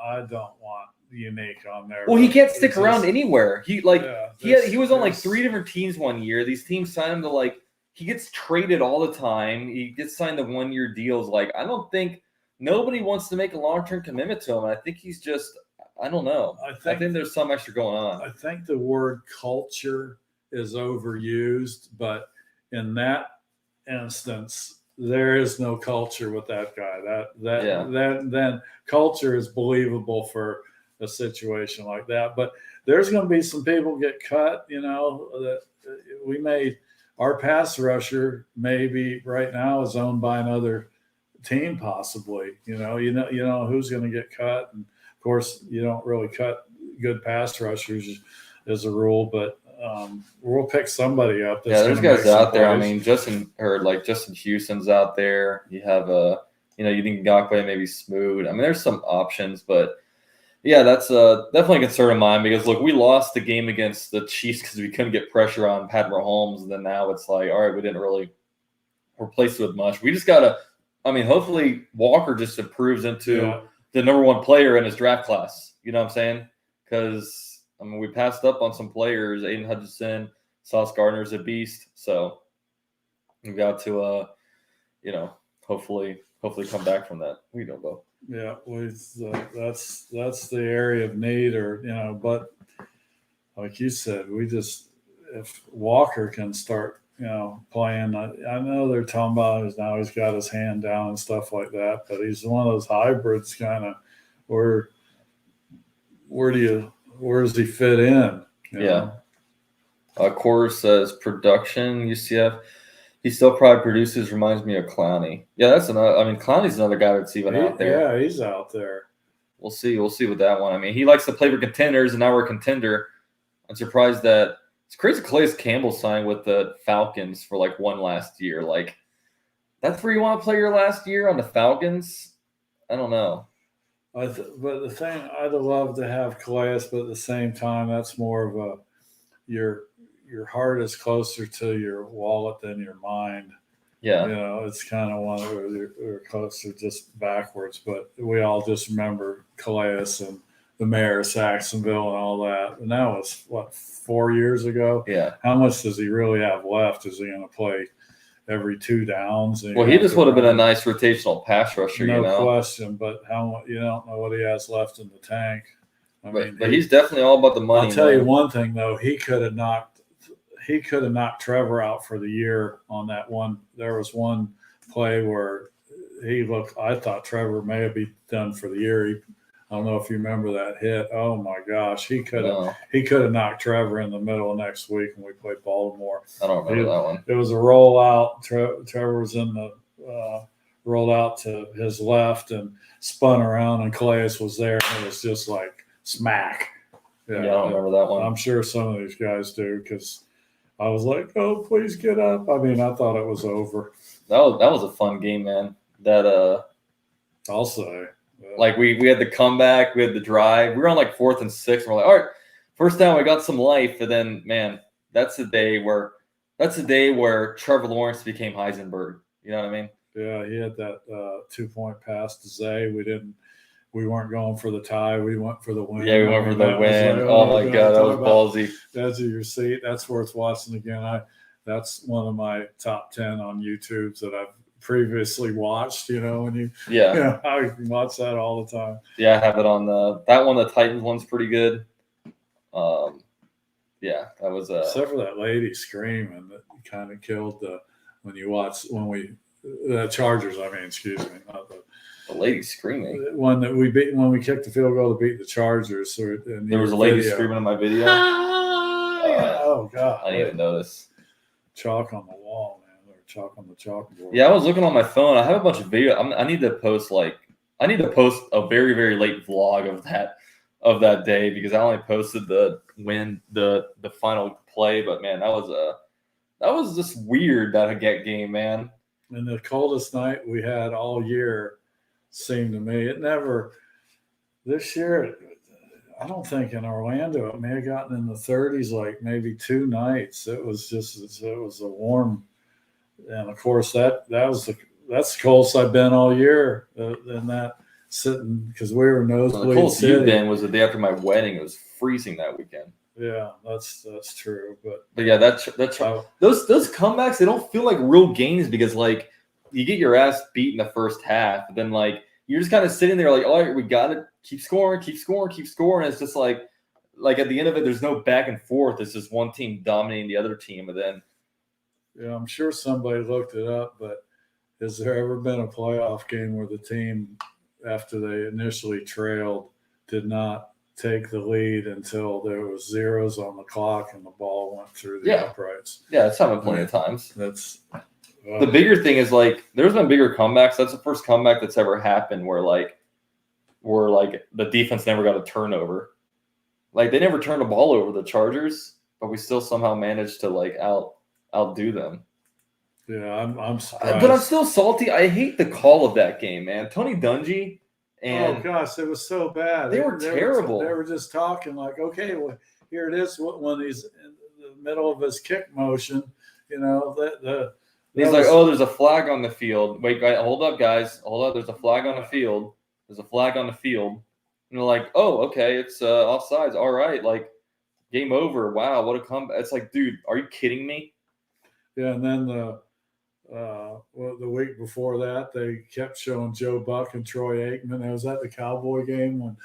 Speaker 3: Unique on there.
Speaker 2: Well, he can't stick around anywhere. He was on 3 different teams one year. These teams signed him to he gets traded all the time. He gets signed to 1-year deals. I don't think nobody wants to make a long-term commitment to him. I think he's just, I don't know. I think there's some extra going on.
Speaker 3: I think the word culture is overused, but in that instance, there is no culture with that guy. Then culture is believable for a situation like that. But there's going to be some people get cut. That we made our pass rusher maybe right now is owned by another team, possibly. You know who's going to get cut, and of course you don't really cut good pass rushers as a rule, but. We'll pick somebody up.
Speaker 2: There's guys out there. I mean, Justin Houston's out there. You have you think Ngakoue, maybe Smoot. I mean, there's some options, but yeah, that's definitely a concern of mine because look, we lost the game against the Chiefs because we couldn't get pressure on Pat Mahomes, and then now it's all right, we didn't really replace it with much. We just gotta. I mean, hopefully Walker just improves into the number one player in his draft class. You know what I'm saying? Because we passed up on some players. Aiden Hutchinson, Sauce Gardner's a beast. So we got to, hopefully come back from that. We don't know.
Speaker 3: Yeah, that's the area of need, but like you said, if Walker can start, playing, I know they're talking about now he's got his hand down and stuff like that, but he's one of those hybrids kind of where does he fit in?
Speaker 2: Yeah. Core says production, UCF. He still probably produces, reminds me of Clowney. Yeah, that's another. I mean, Clowney's another guy that's even out there.
Speaker 3: Yeah, he's out there.
Speaker 2: We'll see with that one. I mean, he likes to play for contenders, and now we're a contender. I'm surprised that it's crazy. Calais Campbell signed with the Falcons for like one last year. Like, that's where you want to play your last year on the Falcons? I don't know.
Speaker 3: But the thing, I'd love to have Calais, but at the same time, that's more of your heart is closer to your wallet than your mind.
Speaker 2: Yeah.
Speaker 3: It's kind of one or closer just backwards, but we all just remember Calais and the mayor of Saxonville and all that. And that was, 4 years ago?
Speaker 2: Yeah.
Speaker 3: How much does he really have left? Is he going to play every 2 downs?
Speaker 2: Well, he just would have been a nice rotational pass rusher,
Speaker 3: no question, but you don't know what he has left in the tank.
Speaker 2: But he's definitely all about the money.
Speaker 3: I'll tell you one thing, though. He could have knocked Trevor out for the year on that one. There was one play where I thought Trevor may have been done for the year. I don't know if you remember that hit. Oh my gosh, he could have knocked Trevor in the middle of next week when we played Baltimore.
Speaker 2: I don't remember that one.
Speaker 3: It was a rollout. Trevor was in the rolled out to his left and spun around, and Calais was there, and it was just like smack.
Speaker 2: Yeah, I don't remember that one.
Speaker 3: I'm sure some of these guys do, because I was like, "Oh, please get up." I mean, I thought it was over.
Speaker 2: That was a fun game, man. That
Speaker 3: I'll say.
Speaker 2: Like we had the comeback, we had the drive. We were on like 4th and 6, and we're like, all right, first down, we got some life. And then, man, that's the day where Trevor Lawrence became Heisenberg. You know what I mean?
Speaker 3: Yeah, he had that 2-point pass to Zay. We weren't going for the tie. We went for the win.
Speaker 2: Yeah, we went for the win. Like, oh my God, that was ballsy.
Speaker 3: Edge of your seat. That's worth watching again. That's one of my top 10 on YouTube that I've previously watched. I can watch that all the time.
Speaker 2: Yeah, I have it on that one. The Titans one's pretty good. Yeah, that was
Speaker 3: except for that lady screaming that kind of killed the Chargers. I mean, excuse me, not
Speaker 2: the lady screaming.
Speaker 3: One that we beat when we kicked the field goal to beat the Chargers.
Speaker 2: There was a lady screaming in my video.
Speaker 3: Oh God!
Speaker 2: I didn't even notice.
Speaker 3: Chalk on the wall, man. Or chalk on the chalkboard.
Speaker 2: Yeah, I was looking on my phone. I have a bunch of video. I need to post a very, very late vlog of that day, because I only posted the final play. But man, that was just weird, that game, man.
Speaker 3: And the coldest night we had all year seemed to me. This year, I don't think in Orlando it may have gotten in the 30s, like maybe 2 nights. It was a warm, and of course that's the coldest I've been all year. And that sitting, because we were nosebleed.
Speaker 2: The coldest you've been was the day after my wedding. It was freezing that weekend.
Speaker 3: Yeah, that's true. But
Speaker 2: yeah, that's those comebacks, they don't feel like real games, because like you get your ass beat in the first half, then like you're just kind of sitting there like, all right, we got to keep scoring. It's just like at the end of it, there's no back and forth. It's just one team dominating the other team, and then
Speaker 3: yeah, I'm sure somebody looked it up, but has there ever been a playoff game where the team, after they initially trailed, did not take the lead until there was zeros on the clock and the ball went through the uprights?
Speaker 2: Yeah, it's happened plenty of times.
Speaker 3: That's
Speaker 2: the bigger thing is, like, there's been bigger comebacks. That's the first comeback that's ever happened where the defense never got a turnover. Like, they never turned the ball over, the Chargers, but we still somehow managed to like outdo them.
Speaker 3: Yeah, I'm surprised.
Speaker 2: But I'm still salty. I hate the call of that game, man. Tony Dungy. And
Speaker 3: oh gosh, it was so bad.
Speaker 2: They were terrible.
Speaker 3: They were just talking like, okay, well, here it is. When he's in the middle of his kick motion, he's like, oh, there's a flag on the field. Wait, hold up, guys. Hold up. There's a flag on the field.
Speaker 2: There's a flag on the field. And they're like, oh, okay, it's offsides. All right, like, game over. Wow, what a comeback. It's like, dude, are you kidding me?
Speaker 3: Yeah, and then the week before that, they kept showing Joe Buck and Troy Aikman. It was at the Cowboy game when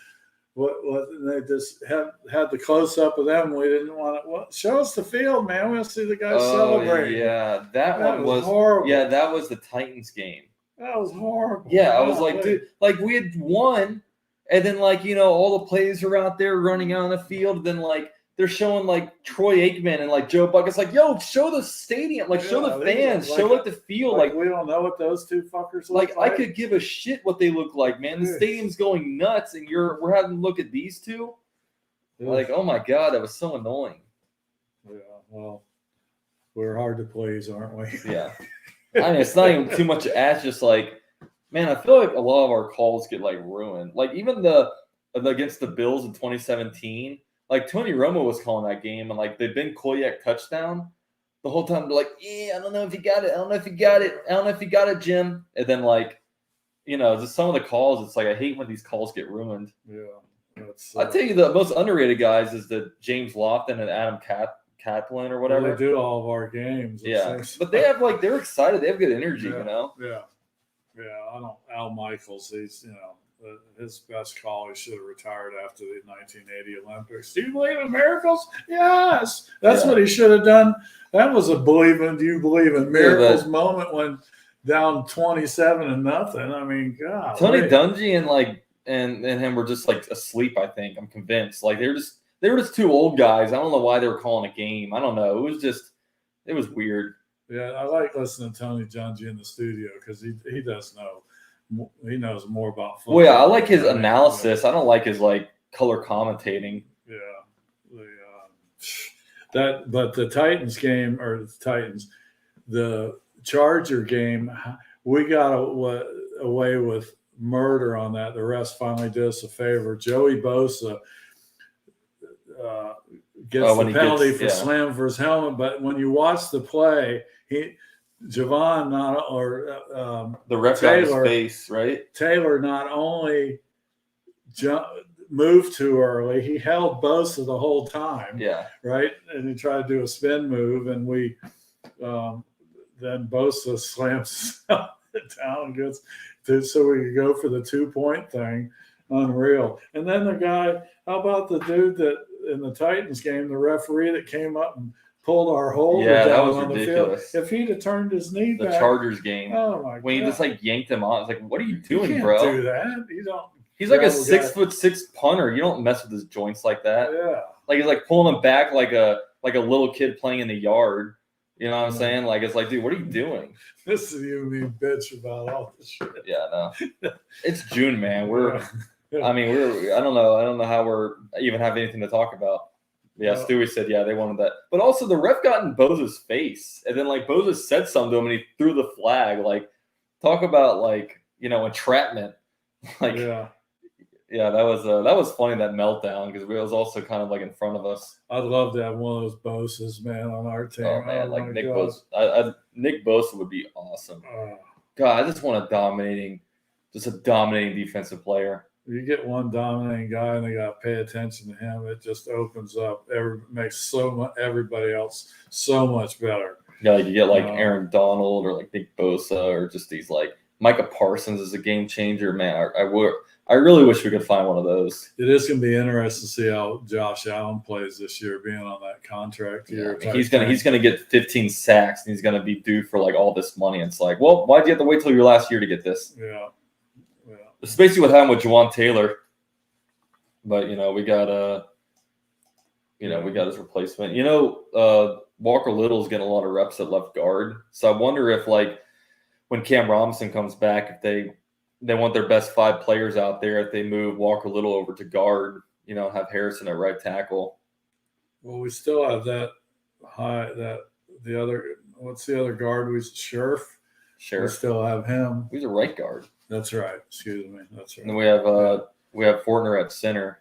Speaker 3: they just had the close up of them. We didn't want to. Well, show us the field, man. We want to see the guys celebrate.
Speaker 2: Yeah, that one was
Speaker 3: horrible.
Speaker 2: Yeah, that was the Titans game.
Speaker 3: That was horrible.
Speaker 2: Yeah, I was like, dude, like we had won, and then like all the plays are out there running out on the field. Then like they're showing like Troy Aikman and like Joe Buck. It's like, yo, show the stadium, like show the fans, show like the field. Like
Speaker 3: we don't know what those two fuckers
Speaker 2: look like. I could give a shit what they look like, man. The stadium's going nuts, and we're having to look at these two. Like, oh my god, that was so annoying.
Speaker 3: Yeah, well, we're hard to please, aren't we?
Speaker 2: Yeah. I mean, it's not even too much to ask. Just like, man, I feel like a lot of our calls get like ruined. Like even the against the Bills in 2017, like Tony Romo was calling that game, and like the Ben Koyak touchdown, the whole time they're like, yeah, I don't know if you got it. I don't know if you got it. I don't know if you got it, Jim. And then like, just some of the calls. It's like I hate when these calls get ruined.
Speaker 3: Yeah,
Speaker 2: I tell you, the most underrated guys is the James Lofton and Adam Kaplan or whatever.
Speaker 3: They do all of our games.
Speaker 2: Yeah, but they have they're excited. They have good energy,
Speaker 3: Yeah. I don't. Al Michaels, he's his best call. He should have retired after the 1980 Olympics. Do you believe in miracles? Yes, that's what he should have done. That was a do you believe in miracles moment when down 27-0. I mean, God.
Speaker 2: Tony Dungy and him were just like asleep. I think I'm convinced. Like they were just two old guys. I don't know why they were calling a game. I don't know. It was weird.
Speaker 3: Yeah, I like listening to Tony Dungy in the studio because he does know. He knows more about football.
Speaker 2: Well, yeah, I like his analysis. I don't like his like color commentating.
Speaker 3: Yeah, but the Titans game the Charger game, we got away with murder on that. The refs finally did us a favor. Joey Bosa gets the penalty for slam for his helmet, but when you watch the play, Javon
Speaker 2: the ref got his face, right?
Speaker 3: Taylor not only moved too early, he held Bosa the whole time.
Speaker 2: Yeah.
Speaker 3: Right? And he tried to do a spin move, and we then Bosa slams down and gets so we could go for the 2-point thing. Unreal. And then the guy, how about the dude that in the Titans game, the referee that came up and pulled our holder down on
Speaker 2: ridiculous.
Speaker 3: The field. If he'd have turned his knee back.
Speaker 2: The Chargers game.
Speaker 3: Oh my god.
Speaker 2: When he just like yanked him off. It's like, what are you doing,
Speaker 3: you
Speaker 2: bro?
Speaker 3: Do that. You don't.
Speaker 2: He's like a 6'6" punter. You don't mess with his joints like that.
Speaker 3: Yeah.
Speaker 2: Like he's like pulling him back like a little kid playing in the yard. You know what I'm saying? Like it's like, dude, what are you doing?
Speaker 3: This is you and me bitch about all this shit.
Speaker 2: Yeah, no. It's June, man. I don't know how we're even have anything to talk about. Yeah, Stewie said, they wanted that. But also the ref got in Bosa's face. And then like Bosa said something to him and he threw the flag. Like talk about like, entrapment. Like that was funny, that meltdown, because it was also kind of like in front of us.
Speaker 3: I'd love to have one of those Bosas, man, on our team.
Speaker 2: Oh man, like Nick Bosa. Nick Bosa would be awesome. God, I just want a dominating defensive player.
Speaker 3: You get one dominating guy and they got to pay attention to him. It just opens up, makes everybody else so much better.
Speaker 2: Yeah, like you get like Aaron Donald or like Nick Bosa or just these like Micah Parsons is a game changer. Man, I really wish we could find one of those.
Speaker 3: It is going to be interesting to see how Josh Allen plays this year, being on that contract year.
Speaker 2: Yeah, he's gonna get 15 sacks and he's gonna be due for like all this money. And it's like, well, why'd you have to wait till your last year to get this?
Speaker 3: Yeah.
Speaker 2: It's basically what happened with Juwan Taylor. But we got we got his replacement. Walker Little's getting a lot of reps at left guard. So I wonder if like when Cam Robinson comes back, if they want their best 5 players out there, if they move Walker Little over to guard, have Harrison at right tackle.
Speaker 3: Well, we still have what's the other guard? Sheriff. We still have him.
Speaker 2: He's a right guard.
Speaker 3: That's right. Excuse me. That's right.
Speaker 2: And we have Fortner at center.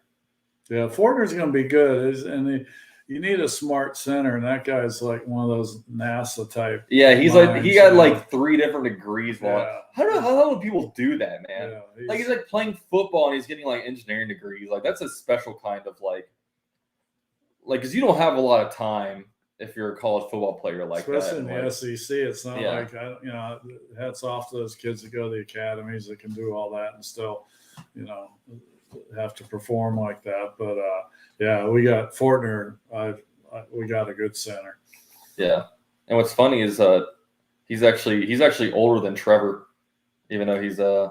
Speaker 3: Yeah, Fortner's going to be good. you need a smart center, and that guy's like one of those NASA type.
Speaker 2: Yeah, he's
Speaker 3: minds,
Speaker 2: like he got
Speaker 3: you know?
Speaker 2: like 3 different degrees.
Speaker 3: Yeah.
Speaker 2: How do people do that, man?
Speaker 3: Yeah,
Speaker 2: Like he's like playing football and he's getting like engineering degrees. Like that's a special kind of like because you don't have a lot of time if you're a college football player like
Speaker 3: especially
Speaker 2: that.
Speaker 3: in the SEC. It's not
Speaker 2: Yeah.
Speaker 3: like hats off to those kids that go to the academies that can do all that and still, have to perform like that. But yeah, we got Fortner. We got a good center.
Speaker 2: Yeah, and what's funny is he's actually older than Trevor, even though he's even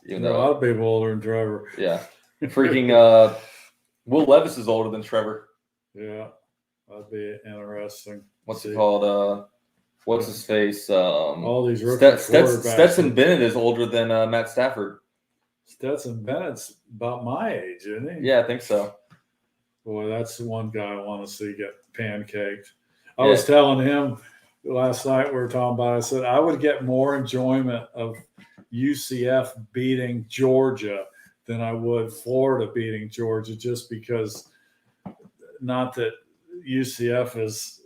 Speaker 3: There are a lot of people older than Trevor.
Speaker 2: Yeah, freaking Will Levis is older than Trevor.
Speaker 3: Yeah, that'd be interesting.
Speaker 2: What's it called? What's his face?
Speaker 3: All these rookie quarterbacks.
Speaker 2: Stetson Bennett is older than Matt Stafford.
Speaker 3: Stetson Bennett's about my age, isn't he?
Speaker 2: Yeah, I think so.
Speaker 3: Boy, that's the one guy I want to see get pancaked. I was telling him last night, we were talking about it, I said I would get more enjoyment of UCF beating Georgia than I would Florida beating Georgia, just because, not that UCF is,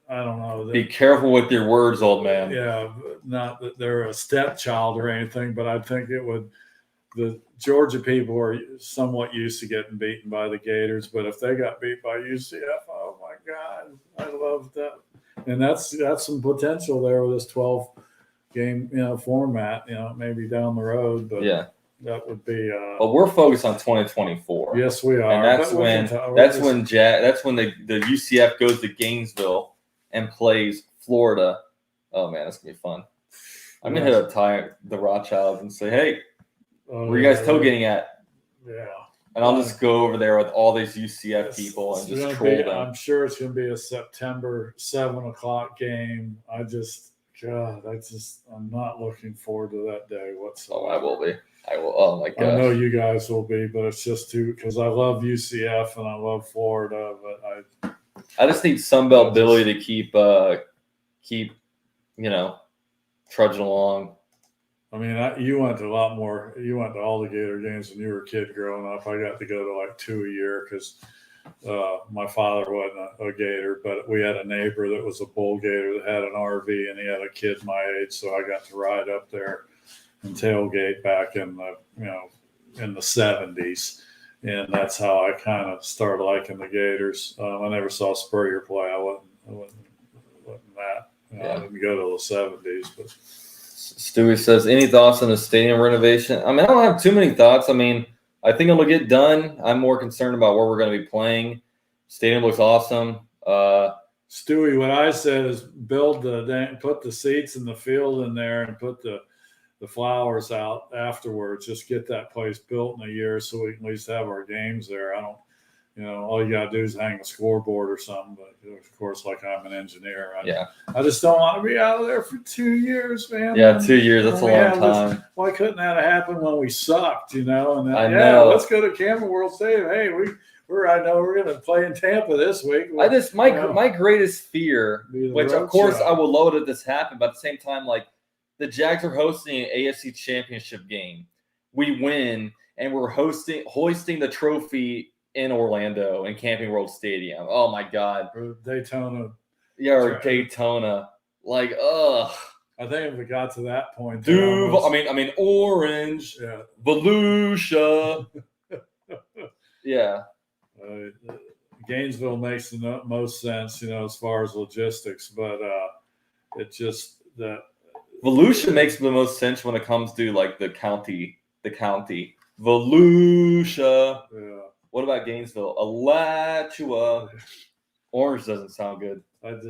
Speaker 3: I don't know.
Speaker 2: Be careful with your words, old man.
Speaker 3: Yeah, not that they're a stepchild or anything, but I think the Georgia people are somewhat used to getting beaten by the Gators, but if they got beat by UCF, oh my God, I love that. And that's some potential there with this 12-game format, maybe down the road, but
Speaker 2: yeah,
Speaker 3: that would be.
Speaker 2: But we're focused on 2024.
Speaker 3: Yes, we are.
Speaker 2: And that's when the UCF goes to Gainesville and plays Florida. Oh man, that's gonna be fun. I'm gonna hit up the Rothschilds and say, hey, where are you guys tailgating at?
Speaker 3: Yeah.
Speaker 2: And I'll just go over there with all these UCF people and just troll them.
Speaker 3: I'm sure it's going to be a September 7:00 game. I'm not looking forward to that day whatsoever.
Speaker 2: Oh, I will be. I will. Oh my God.
Speaker 3: I know you guys will be, but it's just because I love UCF and I love Florida, but
Speaker 2: I just need Sunbelt Billy to keep trudging along.
Speaker 3: I mean, you went to a lot more. You went to all the Gator games when you were a kid growing up. I got to go to like 2 a year because my father wasn't a Gator, but we had a neighbor that was a bull Gator that had an RV, and he had a kid my age, so I got to ride up there and tailgate back in the 70s, and that's how I kind of started liking the Gators. I never saw Spurrier play. I wasn't that. I didn't go to the 70s, but.
Speaker 2: Stewie says, any thoughts on the stadium renovation? I mean, I don't have too many thoughts. I mean, I think it'll get done. I'm more concerned about where we're going to be playing. Stadium looks awesome.
Speaker 3: Stewie, what I said is put the seats in the field in there and put the flowers out afterwards. Just get that place built in a year so we can at least have our games there. I don't, all you got to do is hang a scoreboard or something. But of course, like I'm an engineer, I just don't want to be out of there for 2 years, man.
Speaker 2: Yeah, 2 years. That's a long time.
Speaker 3: Why couldn't that have happened when we sucked? And then,
Speaker 2: I know.
Speaker 3: Let's go to Campbell World Stadium. Hey, I know we're going to play in Tampa this week.
Speaker 2: My greatest fear, which of course I would love it if this happened, but at the same time, like the Jags are hosting an AFC Championship game. We win, and we're hoisting the trophy in Orlando in Camping World Stadium. Oh my God.
Speaker 3: Or Daytona.
Speaker 2: Yeah, or Daytona. Like, ugh.
Speaker 3: I think if it got to that point,
Speaker 2: Duval. I mean, Orange.
Speaker 3: Yeah.
Speaker 2: Volusia. Yeah.
Speaker 3: Gainesville makes the most sense, as far as logistics, but it's just that
Speaker 2: Volusia makes the most sense when it comes to like the county. Volusia.
Speaker 3: Yeah.
Speaker 2: What about Gainesville? Alachua. Orange doesn't sound good.
Speaker 3: But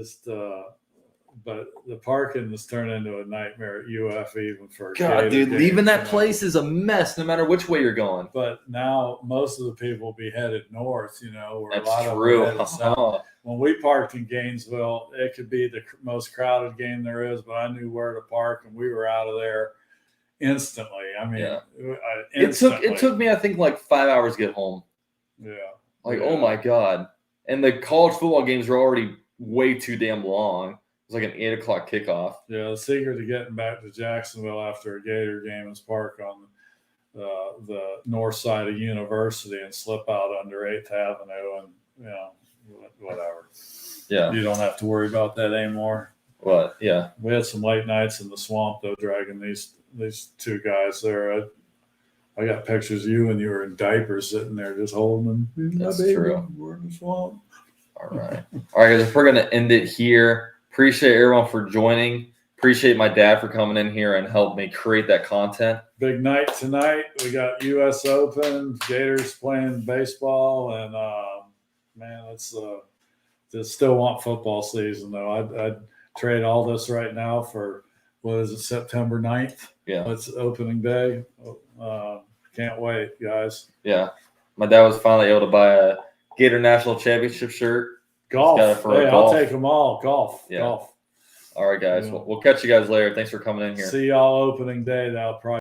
Speaker 3: the parking has turned into a nightmare at UF even for
Speaker 2: God, dude, leaving that place is a mess no matter which way you're going.
Speaker 3: But now most of the people will be headed north, where
Speaker 2: That's
Speaker 3: a lot
Speaker 2: true.
Speaker 3: of them headed south. When we parked in Gainesville, it could be the most crowded game there is, but I knew where to park, and we were out of there instantly. I mean,
Speaker 2: it took me, I think, like 5 hours to get home.
Speaker 3: Yeah.
Speaker 2: Oh my God. And the college football games are already way too damn long. It's like an 8 o'clock kickoff.
Speaker 3: Yeah, the secret to getting back to Jacksonville after a Gator game is park on the north side of University and slip out under 8th Avenue, and whatever.
Speaker 2: Yeah.
Speaker 3: You don't have to worry about that anymore.
Speaker 2: What? Yeah.
Speaker 3: We had some late nights in the swamp though, dragging these two guys there. I got pictures of you when you were in diapers sitting there just holding them.
Speaker 2: That's true.
Speaker 3: We're in the swamp.
Speaker 2: All right, guys. If we're gonna end it here, appreciate everyone for joining. Appreciate my dad for coming in here and help me create that content.
Speaker 3: Big night tonight. We got U.S. Open, Gators playing baseball, and man, it's just still want football season though. I'd trade all this right now for what is it, September 9th?
Speaker 2: Yeah,
Speaker 3: it's opening day. Can't wait, guys.
Speaker 2: Yeah, my dad was finally able to buy a Gator National Championship shirt.
Speaker 3: Golf.
Speaker 2: Hey,
Speaker 3: I'll take them all. Golf.
Speaker 2: Yeah. Golf. All right, guys. We'll catch you guys later. Thanks for coming in here.
Speaker 3: See y'all opening day. That'll probably